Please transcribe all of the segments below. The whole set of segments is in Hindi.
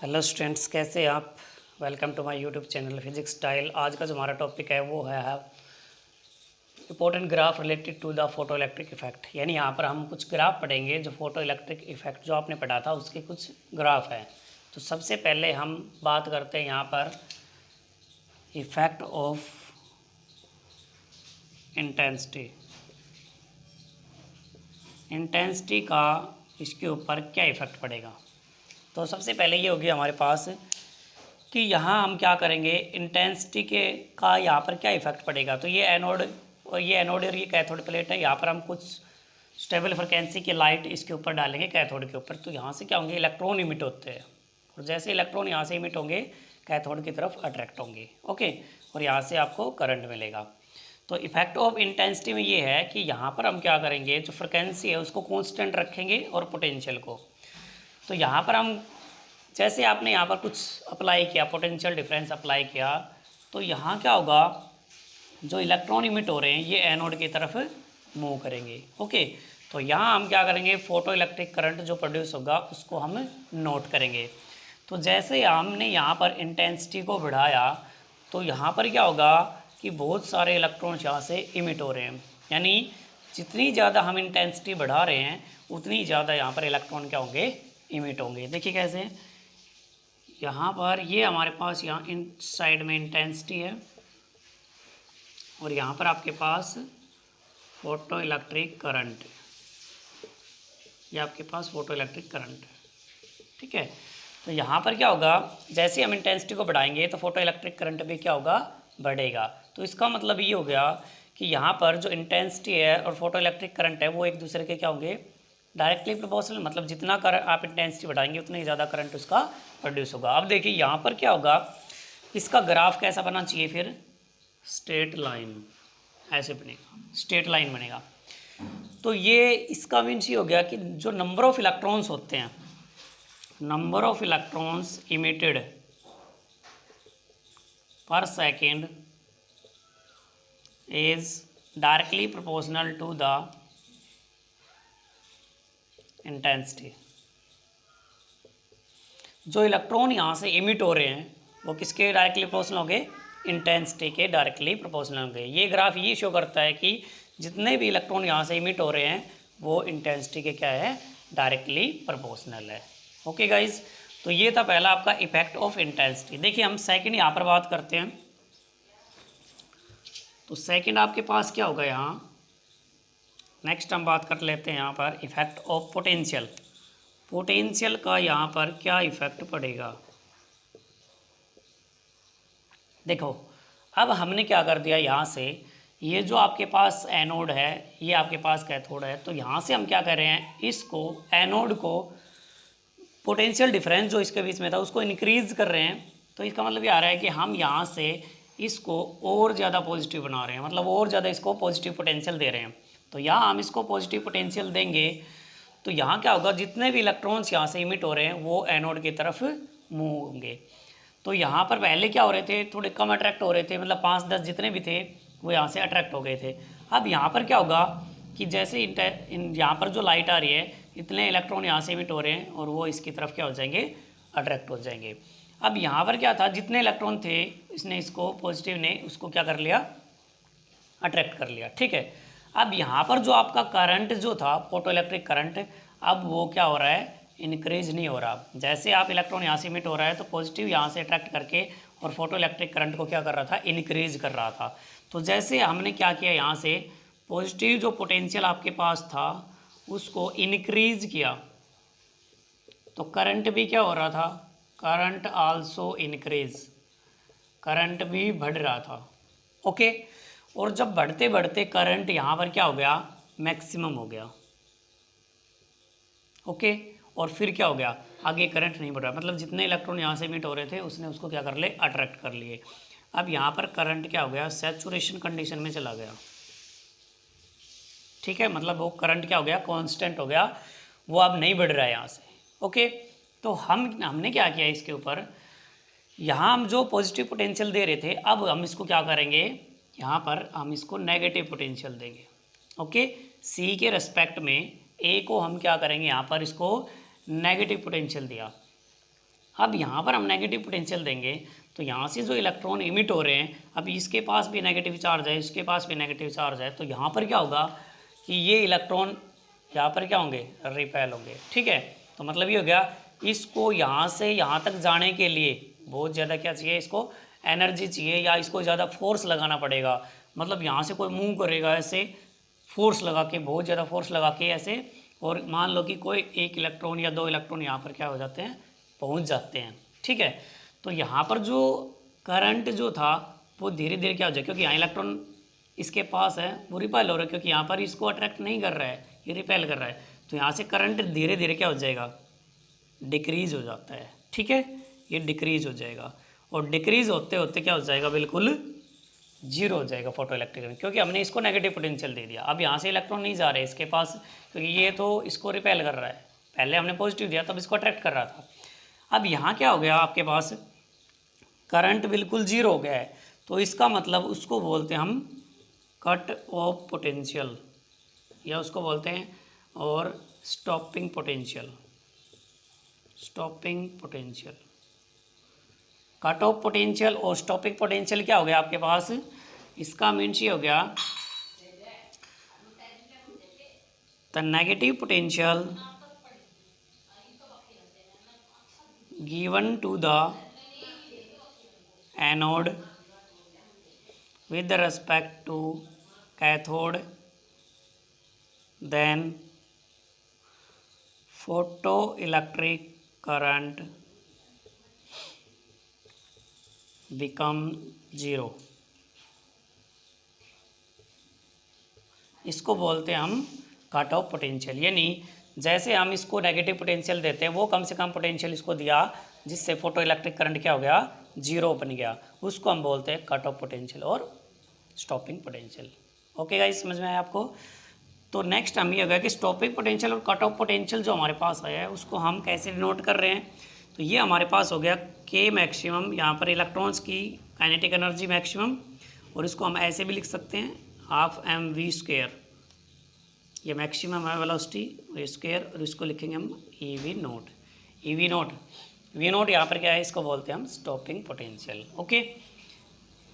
हेलो स्टूडेंट्स, कैसे हैं आप। Welcome to my YouTube channel physics style. आज का जो हमारा टॉपिक है वो है important graph related to the photo electric effect. यानी यहाँ पर हम कुछ ग्राफ पढ़ेंगे जो फोटो इलेक्ट्रिक इफेक्ट जो आपने पढ़ा था उसके कुछ ग्राफ हैं। तो सबसे पहले हम बात करते हैं यहाँ पर इफेक्ट ऑफ इंटेंसिटी। इंटेंसिटी का इसके ऊपर क्या इफ़ेक्ट पड़ेगा। तो सबसे पहले ये होगी हमारे पास कि यहाँ हम क्या करेंगे, इंटेंसिटी के का यहाँ पर क्या इफेक्ट पड़ेगा। तो ये एनोड और ये कैथोड प्लेट है। यहाँ पर हम कुछ स्टेबल फ्रिक्वेंसी की लाइट इसके ऊपर डालेंगे कैथोड के ऊपर। तो यहाँ से क्या होंगे, इलेक्ट्रॉन इमिट होते हैं और जैसे इलेक्ट्रॉन यहाँ से इमिट होंगे कैथोड की तरफ अट्रैक्ट होंगे। ओके, और यहाँ से आपको करंट मिलेगा। तो इफेक्ट ऑफ इंटेंसिटी में ये है कि यहाँ पर हम क्या करेंगे, जो फ्रिक्वेंसी है उसको कांस्टेंट रखेंगे और पोटेंशियल को। तो यहाँ पर हम जैसे आपने यहाँ पर कुछ अप्लाई किया, पोटेंशियल डिफरेंस अप्लाई किया, तो यहाँ क्या होगा, जो इलेक्ट्रॉन इमिट हो रहे हैं ये एनोड की तरफ मूव करेंगे। ओके, तो यहाँ हम क्या करेंगे, फोटो इलेक्ट्रिक करंट जो प्रोड्यूस होगा उसको हम नोट करेंगे। तो जैसे हमने यहाँ पर इंटेंसिटी को बढ़ाया तो यहाँ पर क्या होगा कि बहुत सारे इलेक्ट्रॉन्स यहाँ से इमिट हो रहे हैं। यानी जितनी ज़्यादा हम इंटेंसिटी बढ़ा रहे हैं उतनी ज़्यादा यहाँ पर इलेक्ट्रॉन क्या होंगे, इमिट होंगे। देखिए कैसे, यहाँ पर ये हमारे पास यहाँ इन साइड में इंटेंसिटी है और यहाँ पर आपके पास फोटो इलेक्ट्रिक करंट, ये आपके पास फोटो इलेक्ट्रिक करंट है। ठीक है, तो यहाँ पर क्या होगा, जैसे हम इंटेंसिटी को बढ़ाएंगे तो फोटो इलेक्ट्रिक करंट भी क्या होगा, बढ़ेगा। तो इसका मतलब ये हो गया कि यहाँ पर जो इंटेंसिटी है और फोटो इलेक्ट्रिक करंट है वो एक दूसरे के क्या होंगे, डायरेक्टली प्रोपोर्शनल। मतलब जितना करंट आप इंटेंसिटी बढ़ाएंगे उतना ही ज़्यादा करंट उसका प्रोड्यूस होगा। अब देखिए यहाँ पर क्या होगा, इसका ग्राफ कैसा बनना चाहिए, फिर स्ट्रेट लाइन ऐसे बनेगा, स्ट्रेट लाइन बनेगा। तो ये इसका मीन्स ये हो गया कि जो नंबर ऑफ इलेक्ट्रॉन्स होते हैं, number of electrons emitted per second is directly proportional to the intensity. जो इलेक्ट्रॉन यहाँ से इमिट हो रहे हैं वो किसके डायरेक्टली प्रोपोर्शनल होंगे, इंटेंसिटी के डायरेक्टली प्रोपोर्शनल होंगे। ये ग्राफ ये शो करता है कि जितने भी इलेक्ट्रॉन यहाँ से इमिट हो रहे हैं वो इंटेंसिटी के क्या है, डायरेक्टली प्रोपोर्शनल है। ओके गाइज, तो ये था पहला आपका इफेक्ट ऑफ इंटेंसिटी। देखिए हम सेकंड यहाँ पर बात करते हैं। तो सेकंड आपके पास क्या होगा, यहाँ नेक्स्ट हम बात कर लेते हैं यहाँ पर इफेक्ट ऑफ पोटेंशियल। पोटेंशियल का यहाँ पर क्या इफेक्ट पड़ेगा। देखो अब हमने क्या कर दिया, यहाँ से ये जो आपके पास एनोड है ये आपके पास कैथोड है। तो यहाँ से हम क्या कर रहे हैं, इसको एनोड को पोटेंशियल डिफरेंस जो इसके बीच में था उसको इंक्रीज कर रहे हैं। तो इसका मतलब ये आ रहा है कि हम यहाँ से इसको और ज़्यादा पॉजिटिव बना रहे हैं, मतलब और ज़्यादा इसको पॉजिटिव पोटेंशियल दे रहे हैं। तो यहाँ हम इसको पॉजिटिव पोटेंशियल देंगे तो यहाँ क्या होगा, जितने भी इलेक्ट्रॉन्स यहाँ से इमिट हो रहे हैं वो एनोड की तरफ मूव होंगे। तो यहाँ पर पहले क्या हो रहे थे, थोड़े कम अट्रैक्ट हो रहे थे, मतलब 5-10 जितने भी थे वो यहाँ से अट्रैक्ट हो गए थे। अब यहाँ पर क्या होगा कि जैसे यहाँ पर जो लाइट आ रही है इतने इलेक्ट्रॉन यहाँ से इमिट हो रहे हैं और वो इसकी तरफ क्या हो जाएंगे, अट्रैक्ट हो जाएंगे। अब यहाँ पर क्या था, जितने इलेक्ट्रॉन थे इसने इसको पॉजिटिव ने उसको क्या कर लिया, अट्रैक्ट कर लिया। ठीक है, अब यहाँ पर जो आपका करंट जो था फोटो इलेक्ट्रिक करंट, अब वो क्या हो रहा है, इंक्रीज नहीं हो रहा। जैसे आप इलेक्ट्रॉन यहाँ से इमिट हो रहा है तो पॉजिटिव यहाँ से अट्रैक्ट करके और फोटो इलेक्ट्रिक करंट को क्या कर रहा था, इनक्रीज कर रहा था। तो जैसे हमने क्या किया, यहाँ से पॉजिटिव जो पोटेंशियल आपके पास था उसको इनक्रीज किया तो करंट भी क्या हो रहा था, करंट आल्सो इनक्रीज, करंट भी बढ़ रहा था। ओके, और जब बढ़ते बढ़ते करंट यहाँ पर क्या हो गया, मैक्सिमम हो गया। ओके, और फिर क्या हो गया, आगे करंट नहीं बढ़ रहा, मतलब जितने इलेक्ट्रॉन यहाँ से इमिट हो रहे थे उसने उसको क्या कर ले, अट्रैक्ट कर लिए। अब यहाँ पर करंट क्या हो गया, सैचुरेशन कंडीशन में चला गया। ठीक है, मतलब वो करंट क्या हो गया, कांस्टेंट हो गया, वो अब नहीं बढ़ रहा है यहाँ से। ओके, तो हमने क्या किया इसके ऊपर, यहाँ हम जो पॉजिटिव पोटेंशियल दे रहे थे अब हम इसको क्या करेंगे, यहाँ पर हम इसको नेगेटिव पोटेंशियल देंगे। ओके, सी के रेस्पेक्ट में ए को हम क्या करेंगे, यहाँ पर इसको नेगेटिव पोटेंशियल दिया। अब यहाँ पर हम नेगेटिव पोटेंशियल देंगे तो यहाँ से जो इलेक्ट्रॉन इमिट हो रहे हैं, अब इसके पास भी नेगेटिव चार्ज है, इसके पास भी नेगेटिव चार्ज है, तो यहाँ पर क्या होगा कि ये इलेक्ट्रॉन यहाँ पर क्या होंगे, रिपेल होंगे। ठीक है, तो मतलब ये हो गया, इसको यहाँ से यहाँ तक जाने के लिए बहुत ज़्यादा क्या चाहिए, इसको एनर्जी चाहिए या इसको ज़्यादा फोर्स लगाना पड़ेगा। मतलब यहाँ से कोई मूव करेगा ऐसे फोर्स लगा के, बहुत ज़्यादा फोर्स लगा के ऐसे, और मान लो कि कोई एक इलेक्ट्रॉन या दो इलेक्ट्रॉन यहाँ पर क्या हो जाते हैं, पहुँच जाते हैं। ठीक है, तो यहाँ पर जो करंट जो था वो धीरे धीरे क्या हो जाए, क्योंकि यहाँ इलेक्ट्रॉन इसके पास है, वो रिपेल हो रहा है, क्योंकि यहाँ पर इसको अट्रैक्ट नहीं कर रहा है, ये रिपेल कर रहा है, तो यहाँ से करंट धीरे धीरे क्या हो जाएगा, डिक्रीज़ हो जाता है। ठीक है, ये डिक्रीज़ हो जाएगा, और डिक्रीज़ होते होते क्या हो जाएगा, बिल्कुल जीरो हो जाएगा फोटो इलेक्ट्रिक करंट, क्योंकि हमने इसको नेगेटिव पोटेंशियल दे दिया। अब यहाँ से इलेक्ट्रॉन नहीं जा रहे इसके पास, क्योंकि ये तो इसको रिपेल कर रहा है, पहले हमने पॉजिटिव दिया तब इसको अट्रैक्ट कर रहा था। अब यहाँ क्या हो गया, आपके पास करंट बिल्कुल जीरो हो गया है, तो इसका मतलब उसको बोलते हैं हम कट ऑफ पोटेंशियल, या उसको बोलते हैं और stopping potential. Stopping potential, cut off potential और स्टॉपिंग पोटेंशियल क्या हो गया आपके पास, इसका मीन्स ये हो गया the negative potential given to the anode with respect to cathode, then photoelectric current become zero। इसको बोलते हैं हम कट ऑफ पोटेंशियल, यानी जैसे हम इसको नेगेटिव पोटेंशियल देते हैं, वो कम से कम पोटेंशियल इसको दिया जिससे फोटो इलेक्ट्रिक करंट क्या हो गया, जीरो बन गया, उसको हम बोलते हैं कट ऑफ पोटेंशियल और स्टॉपिंग पोटेंशियल। ओके गाइस, समझ में आया आपको। तो नेक्स्ट हम ये हो गया कि स्टॉपिंग पोटेंशियल और कट ऑफ पोटेंशियल जो हमारे पास आया है उसको हम कैसे डिनोट कर रहे हैं। तो ये हमारे पास हो गया के मैक्सिमम, यहाँ पर इलेक्ट्रॉन्स की काइनेटिक एनर्जी मैक्सिमम, और इसको हम ऐसे भी लिख सकते हैं हाफ एम वी स्क्वायर, ये मैक्सिमम है वेलोसिटी स्क्वायर, और इसको लिखेंगे हम e v naught. E v naught, v naught यहाँ पर क्या है, इसको बोलते हैं हम स्टॉपिंग पोटेंशियल। ओके,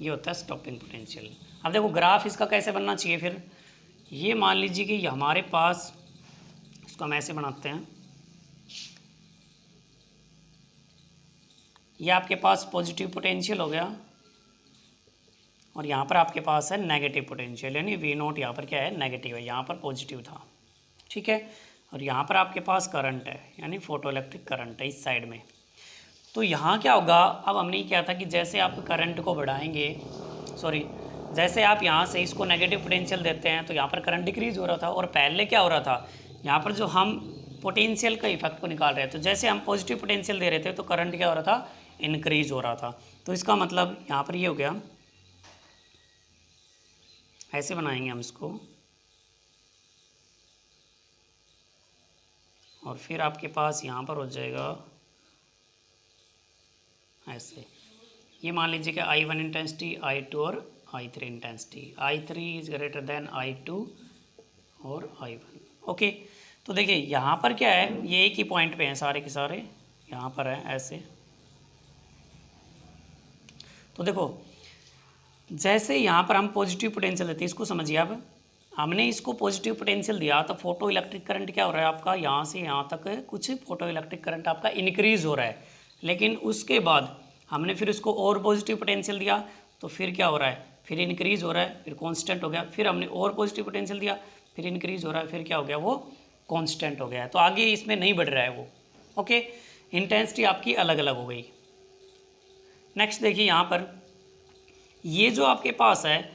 ये होता है स्टॉपिंग पोटेंशियल। अब देखो ग्राफ इसका कैसे बनना चाहिए फिर, ये मान लीजिए कि हमारे पास, इसको हम ऐसे बनाते हैं, ये आपके पास पॉजिटिव पोटेंशियल हो गया, और यहाँ पर आपके पास है नेगेटिव पोटेंशियल, यानी वी नोट यहाँ पर क्या है, नेगेटिव है, यहाँ पर पॉजिटिव था। ठीक है, और यहाँ पर आपके पास करंट है, यानी फोटो इलेक्ट्रिक करंट है इस साइड में। तो यहाँ क्या होगा, अब हमने ये किया था कि जैसे आप करंट को बढ़ाएंगे, सॉरी, जैसे आप यहाँ से इसको नेगेटिव पोटेंशियल देते हैं तो यहाँ पर करंट डिक्रीज़ हो रहा था, और पहले क्या हो रहा था, यहाँ पर जो हम पोटेंशियल का इफेक्ट को निकाल रहे थे, तो जैसे हम पॉजिटिव पोटेंशियल दे रहे थे तो करंट क्या हो रहा था, इंक्रीज हो रहा था। तो इसका मतलब यहाँ पर ये हो गया, ऐसे बनाएंगे हम इसको, और फिर आपके पास यहाँ पर हो जाएगा ऐसे, ये मान लीजिए कि I1 इंटेंसिटी, I2 और I3 intensity, I3 is greater than I2 और I1। ओके, तो देखिए यहाँ पर क्या है, ये एक ही पॉइंट पे हैं सारे के सारे, यहाँ पर है ऐसे। तो देखो जैसे यहाँ पर हम पॉजिटिव पोटेंशियल देते हैं, इसको समझिए, अब हमने इसको पॉजिटिव पोटेंशियल दिया तो फोटो इलेक्ट्रिक करंट क्या हो रहा है आपका, यहाँ से यहाँ तक कुछ फोटो इलेक्ट्रिक करंट आपका इंक्रीज हो रहा है, लेकिन उसके बाद हमने फिर उसको और पॉजिटिव पोटेंशियल दिया तो फिर क्या हो रहा है, फिर इंक्रीज़ हो रहा है, फिर कांस्टेंट हो गया, फिर हमने और पॉजिटिव पोटेंशियल दिया, फिर इंक्रीज़ हो रहा है, फिर क्या हो गया, वो कांस्टेंट हो गया है, तो आगे इसमें नहीं बढ़ रहा है वो। ओके, इंटेंसिटी आपकी अलग अलग हो गई। नेक्स्ट देखिए यहाँ पर, ये जो आपके पास है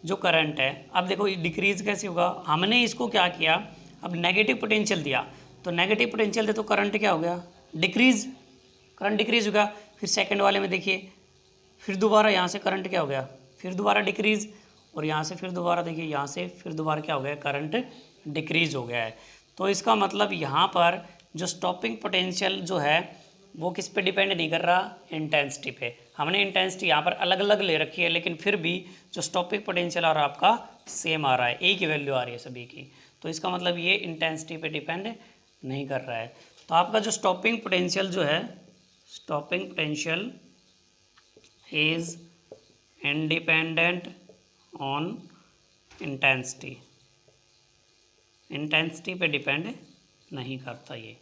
जो करंट है, अब देखो ये डिक्रीज़ कैसे होगा, हमने इसको क्या किया, अब नेगेटिव पोटेंशियल दिया, तो नेगेटिव पोटेंशियल दे तो करंट क्या हो गया, डिक्रीज़, करंट डिक्रीज़ होगा। फिर सेकंड वाले में देखिए, फिर दोबारा यहाँ से करंट क्या हो गया, फिर दोबारा डिक्रीज़, और यहाँ से फिर दोबारा देखिए, यहाँ से फिर दोबारा क्या हो गया, करंट डिक्रीज़ हो गया है। तो इसका मतलब यहाँ पर जो स्टॉपिंग पोटेंशियल जो है वो किस पे डिपेंड नहीं कर रहा, इंटेंसिटी पे। हमने इंटेंसिटी यहाँ पर अलग अलग ले रखी है, लेकिन फिर भी जो स्टॉपिंग पोटेंशियल आ रहा है आपका सेम आ रहा है, एक ही वैल्यू आ रही है सभी की, तो इसका मतलब ये इंटेंसिटी पे डिपेंड नहीं कर रहा है। तो आपका जो स्टॉपिंग पोटेंशियल जो है, stopping potential is independent on intensity, intensity पे डिपेंड नहीं करता ये।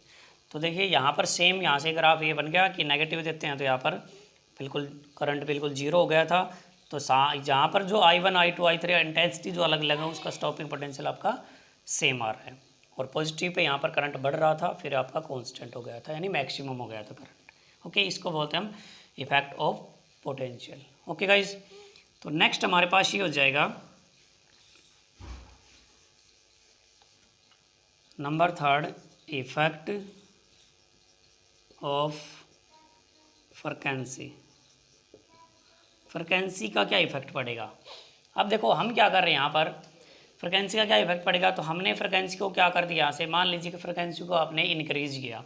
तो देखिए यहाँ पर सेम यहाँ से ग्राफ ये बन गया कि नेगेटिव देते हैं तो यहाँ पर बिल्कुल करंट बिल्कुल जीरो हो गया था। तो जहाँ पर जो I1 I2 I3 इंटेंसिटी जो अलग अलग है उसका स्टॉपिंग पोटेंशियल आपका सेम आ रहा है, और पॉजिटिव पे यहाँ पर करंट बढ़ रहा था, फिर आपका कांस्टेंट हो गया था, यानी मैक्सिमम हो गया था करंट। ओके, इसको बोलते हैं हम effect of potential. Okay guys, तो नेक्स्ट हमारे पास ये हो जाएगा number 3, effect of frequency. Frequency का क्या इफेक्ट पड़ेगा। अब देखो हम क्या कर रहे हैं यहाँ पर, फ्रीक्वेंसी का क्या इफेक्ट पड़ेगा। तो हमने फ्रीक्वेंसी को क्या कर दिया, यहाँ से मान लीजिए कि फ्रीक्वेंसी को आपने इंक्रीज किया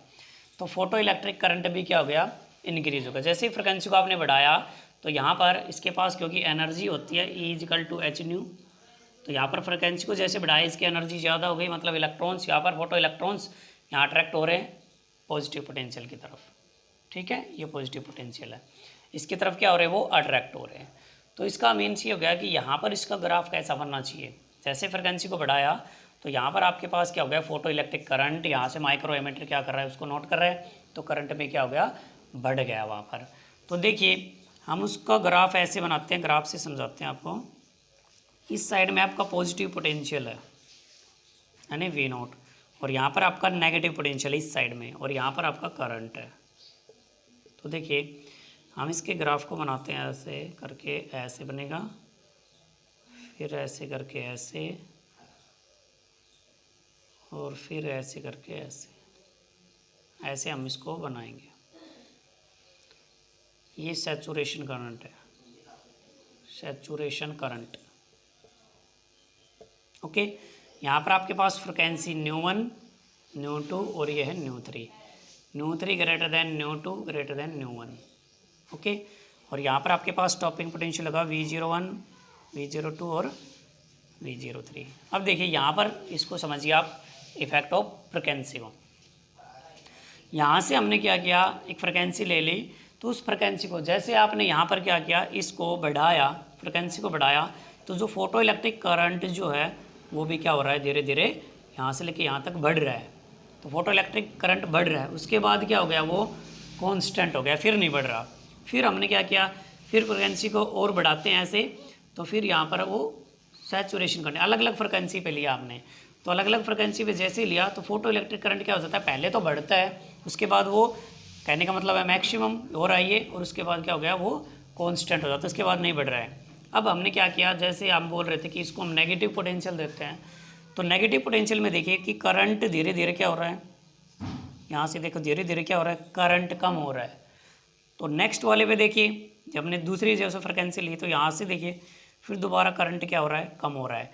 तो फोटो इलेक्ट्रिक करंट भी क्या हो गया, इंक्रीज होगा। जैसे ही फ्रीक्वेंसी को आपने बढ़ाया तो यहाँ पर इसके पास क्योंकि एनर्जी होती है E=H², तो यहाँ पर फ्रीक्वेंसी को जैसे बढ़ाया इसकी एनर्जी ज़्यादा हो गई, मतलब इलेक्ट्रॉन्स यहाँ पर फोटो इलेक्ट्रॉन्स यहाँ अट्रैक्ट हो रहे हैं पॉजिटिव पोटेंशियल की तरफ। ठीक है, ये पॉजिटिव पोटेंशियल है, इसकी तरफ क्या हो रहे हैं, वो अट्रैक्ट हो रहे हैं। तो इसका मीन्स ये हो गया कि यहाँ पर इसका ग्राफ कैसा बनना चाहिए, जैसे फ्रीक्वेंसी को बढ़ाया तो यहाँ पर आपके पास क्या हो गया, फोटो इलेक्ट्रिक करंट, यहाँ से माइक्रो एमीटर क्या कर रहा है उसको नोट कर रहा है, तो करंट में क्या हो गया, बढ़ गया वहाँ पर। तो देखिए हम उसका ग्राफ ऐसे बनाते हैं, ग्राफ से समझाते हैं आपको। इस साइड में आपका पॉजिटिव पोटेंशियल है यानी V0, और यहाँ पर आपका नेगेटिव पोटेंशियल इस साइड में, और यहाँ पर आपका करंट है। तो देखिए हम इसके ग्राफ को बनाते हैं, ऐसे करके ऐसे बनेगा, फिर ऐसे करके ऐसे, और फिर ऐसे करके ऐसे, ऐसे हम इसको बनाएंगे। ये सैचुरेशन करंट है, सैचुरेशन करंट। ओके, यहाँ पर आपके पास फ्रिक्वेंसी 𝜇1 𝜇2 और ये है 𝜇3, 𝜇3 greater than 𝜇2 greater than 𝜇1। Okay, और यहाँ पर आपके पास स्टॉपिंग पोटेंशियल लगा V01 V02 और V03। अब देखिए यहाँ पर इसको समझिए आप इफेक्ट ऑफ फ्रिक्वेंसी को। यहाँ से हमने क्या किया, एक फ्रिक्वेंसी ले ली, तो उस फ्रिक्वेंसी को जैसे आपने यहाँ पर क्या किया, इसको बढ़ाया, फ्रिक्वेंसी को बढ़ाया, तो जो फोटो इलेक्ट्रिक करंट जो है वो भी क्या हो रहा है, धीरे धीरे यहाँ से लेके यहाँ तक बढ़ रहा है। तो फोटो इलेक्ट्रिक करंट बढ़ रहा है, उसके बाद क्या हो गया, वो कांस्टेंट हो गया, फिर नहीं बढ़ रहा। फिर हमने क्या किया, फिर फ्रिक्वेंसी को और बढ़ाते हैं ऐसे, तो फिर यहाँ पर वो सैचुरेशन करने, अलग अलग फ्रिक्वेंसी पे लिया आपने। तो अलग अलग फ्रिक्वेंसी पे जैसे ही लिया तो फोटो इलेक्ट्रिक करंट क्या हो जाता है, पहले तो बढ़ता है, उसके बाद वो, कहने का मतलब है मैक्सिमम हो रहा है ये, और उसके बाद क्या हो गया, वो कांस्टेंट हो जाता है, उसके बाद नहीं बढ़ रहा है। अब हमने क्या किया, जैसे हम बोल रहे थे कि इसको हम नेगेटिव पोटेंशियल देते हैं, तो नेगेटिव पोटेंशियल में देखिए कि करंट धीरे धीरे क्या हो रहा है, यहाँ से देखो धीरे धीरे क्या हो रहा है, करंट कम हो रहा है। तो नेक्स्ट वाले पे देखिए, जब हमने दूसरी जैसे फ्रिक्वेंसी ली तो यहाँ से देखिए फिर दोबारा करंट क्या हो रहा है, कम हो रहा है,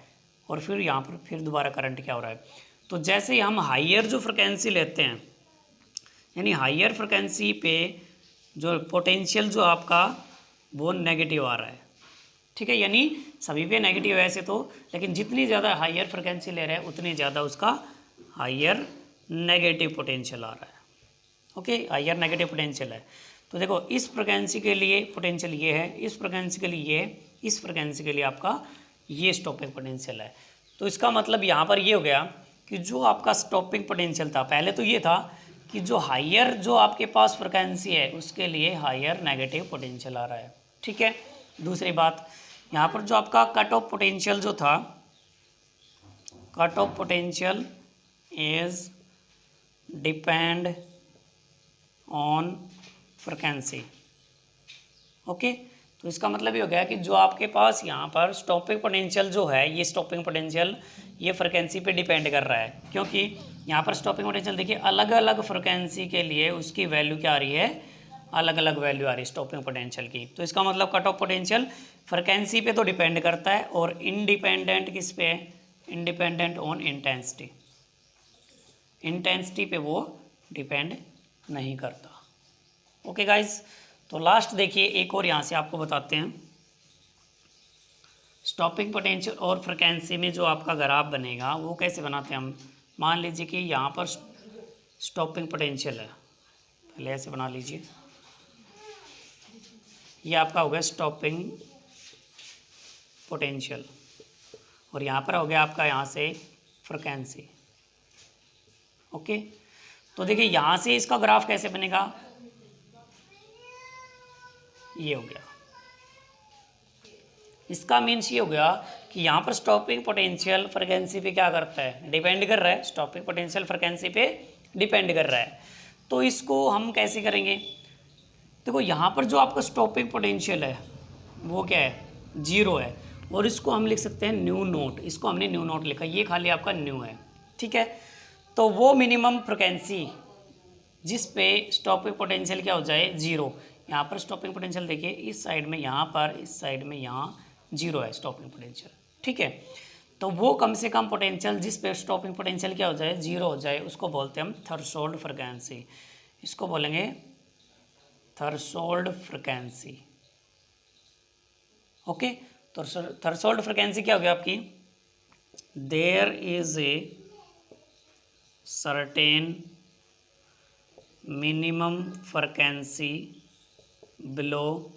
और फिर यहाँ पर फिर दोबारा करंट क्या हो रहा है। तो जैसे हम हाइयर जो फ्रिक्वेंसी लेते हैं, यानी हाइयर फ्रिक्वेंसी पे जो पोटेंशियल जो आपका वो नेगेटिव आ रहा है। ठीक है, यानी सभी पे नेगेटिव है ऐसे तो, लेकिन जितनी ज़्यादा हाइयर फ्रिक्वेंसी ले रहे हैं उतनी ज़्यादा उसका हाइयर नेगेटिव पोटेंशियल आ रहा है। ओके, हाइयर नेगेटिव पोटेंशियल है। तो देखो इस फ्रिक्वेंसी के लिए पोटेंशियल ये है, इस फ्रिक्वेंसी के लिए ये, इस फ्रिक्वेंसी के लिए आपका ये स्टॉपिंग पोटेंशियल है। तो इसका मतलब यहाँ पर ये हो गया कि जो आपका स्टॉपिंग पोटेंशियल था, पहले तो ये था कि जो हाइयर जो आपके पास फ्रिक्वेंसी है उसके लिए हाइयर नेगेटिव पोटेंशियल आ रहा है। ठीक है, दूसरी बात यहाँ पर जो आपका कट ऑफ पोटेंशियल जो था, cut off potential is depend on frequency. Okay, तो इसका मतलब ये हो गया कि जो आपके पास यहाँ पर स्टॉपिंग पोटेंशियल जो है, ये स्टॉपिंग पोटेंशियल ये फ्रिक्वेंसी पे डिपेंड कर रहा है, क्योंकि यहाँ पर स्टॉपिंग पोटेंशियल देखिए अलग अलग फ्रिक्वेंसी के लिए उसकी वैल्यू क्या आ रही है, अलग अलग वैल्यू आ रही है स्टॉपिंग पोटेंशियल की। तो इसका मतलब कट ऑफ पोटेंशियल फ्रिक्वेंसी पे तो डिपेंड करता है, और इंडिपेंडेंट किस पे है, इंडिपेंडेंट ऑन इंटेंसिटी, इंटेंसिटी पे वो डिपेंड नहीं करता। ओके गाइज, तो लास्ट देखिए एक और यहाँ से आपको बताते हैं, स्टॉपिंग पोटेंशियल और फ्रिक्वेंसी में जो आपका ग्राफ बनेगा वो कैसे बनाते हैं हम। मान लीजिए कि यहाँ पर स्टॉपिंग पोटेंशियल है, पहले ऐसे बना लीजिए, ये आपका हो गया स्टॉपिंग पोटेंशियल, और यहाँ पर हो गया आपका यहाँ से फ्रिक्वेंसी। ओके, तो देखिए यहाँ से इसका ग्राफ कैसे बनेगा, ये हो गया। इसका मीन्स ये हो गया कि यहाँ पर स्टॉपिंग पोटेंशियल फ्रिक्वेंसी पे क्या करता है, डिपेंड कर रहा है। स्टॉपिंग पोटेंशियल फ्रिक्वेंसी पे डिपेंड कर रहा है। तो इसको हम कैसे करेंगे, देखो यहाँ पर जो आपका स्टॉपिंग पोटेंशियल है वो क्या है, 0 है, और इसको हम लिख सकते हैं न्यू नोट। इसको हमने न्यू नोट लिखा, ये खाली आपका न्यू है, ठीक है। तो वो मिनिमम फ्रिक्वेंसी जिस पे स्टॉपिंग पोटेंशियल क्या हो जाए, 0। यहाँ पर स्टॉपिंग पोटेंशियल देखिए, इस साइड में यहाँ पर, इस साइड में यहाँ 0 है स्टॉपिंग पोटेंशियल, ठीक है। तो वो कम से कम पोटेंशियल जिस पे स्टॉपिंग पोटेंशियल क्या हो जाए, 0 हो जाए, उसको बोलते हैं हम थ्रेशोल्ड फ्रिक्वेंसी। इसको बोलेंगे थ्रेशोल्ड फ्रिक्वेंसी। ओके, तो थ्रेशोल्ड फ्रिक्वेंसी क्या हो गया आपकी, there is a certain minimum frequency below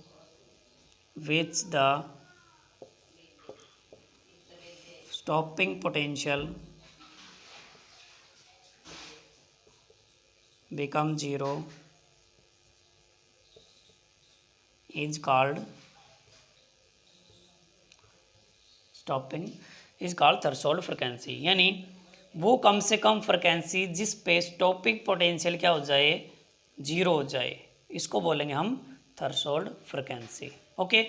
which the stopping potential becomes 0 is called threshold frequency। यानी वो कम से कम फ्रिक्वेंसी जिस पे स्टॉपिंग पोटेंशियल क्या हो जाए, 0 हो जाए, इसको बोलेंगे हम थ्रेशोल्ड फ्रिक्वेंसी। ओके,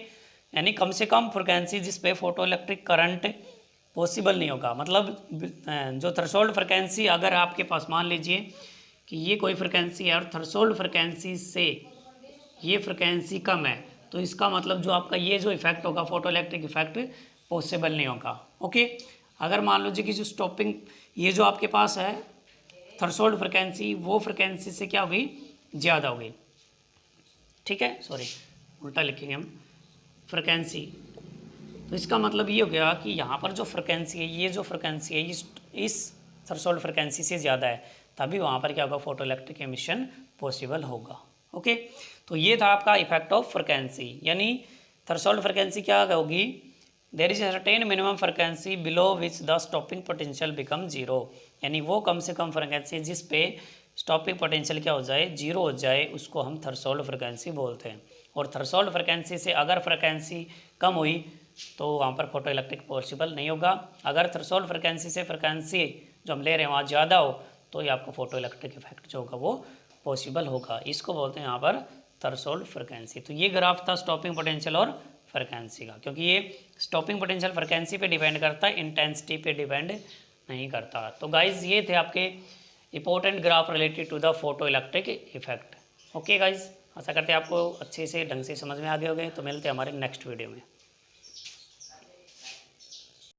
यानी कम से कम फ्रिक्वेंसी जिस पे फोटो इलेक्ट्रिक करंट पॉसिबल नहीं होगा। मतलब जो थ्रेशोल्ड फ्रिक्वेंसी, अगर आपके पास मान लीजिए कि ये कोई फ्रिक्वेंसी है और थ्रेशोल्ड फ्रिक्वेंसी से ये फ्रिक्वेंसी कम है, तो इसका मतलब जो आपका ये जो इफेक्ट होगा, फोटो इलेक्ट्रिक इफेक्ट, पॉसिबल नहीं होगा। ओके, अगर मान लीजिए कि जो स्टॉपिंग, ये जो आपके पास है थ्रेशोल्ड फ्रिक्वेंसी, वो फ्रिक्वेंसी से क्या होगी, ज़्यादा होगी, ठीक है। सॉरी, उल्टा लिखेंगे हम, फ्रिक्वेंसी। तो इसका मतलब ये हो गया कि यहाँ पर जो फ्रिक्वेंसी है, ये जो फ्रिक्वेंसी है इस थ्रेशोल्ड फ्रिक्वेंसी से ज़्यादा है, तभी वहाँ पर क्या होगा, फोटो इलेक्ट्रिक एमिशन पॉसिबल होगा। ओके, तो ये था आपका इफेक्ट ऑफ फ्रिक्वेंसी। यानी थ्रेशोल्ड फ्रिक्वेंसी क्या होगी, there is certain minimum frequency below which the stopping potential become 0। यानी वो कम से कम फ्रिक्वेंसी जिस पे स्टॉपिंग पोटेंशियल क्या हो जाए, 0 हो जाए, उसको हम थ्रेशोल्ड फ्रिक्वेंसी बोलते हैं। और थ्रेशोल्ड फ्रिक्वेंसी से अगर फ्रिक्वेंसी कम हुई तो वहाँ पर फोटो इलेक्ट्रिक पॉसिबल नहीं होगा। अगर थ्रेशोल्ड फ्रिक्वेंसी से फ्रिक्वेंसी जो हम ले रहे हैं वहाँ ज़्यादा हो, तो ये आपको फोटो इलेक्ट्रिक इफेक्ट जो होगा वो पॉसिबल होगा। इसको बोलते हैं यहाँ पर थ्रेशोल्ड फ्रिक्वेंसी। तो ये ग्राफ था स्टॉपिंग पोटेंशियल और फ्रिक्वेंसी का, क्योंकि ये स्टॉपिंग पोटेंशियल फ्रिक्वेंसी पे डिपेंड करता है, इंटेंसिटी पे डिपेंड नहीं करता। तो गाइज ये थे आपके important graph related to the photo electric effect. Okay guys, आशा करते हैं आपको अच्छे से ढंग से समझ में आ गए होंगे। तो मिलते हैं हमारे नेक्स्ट वीडियो में।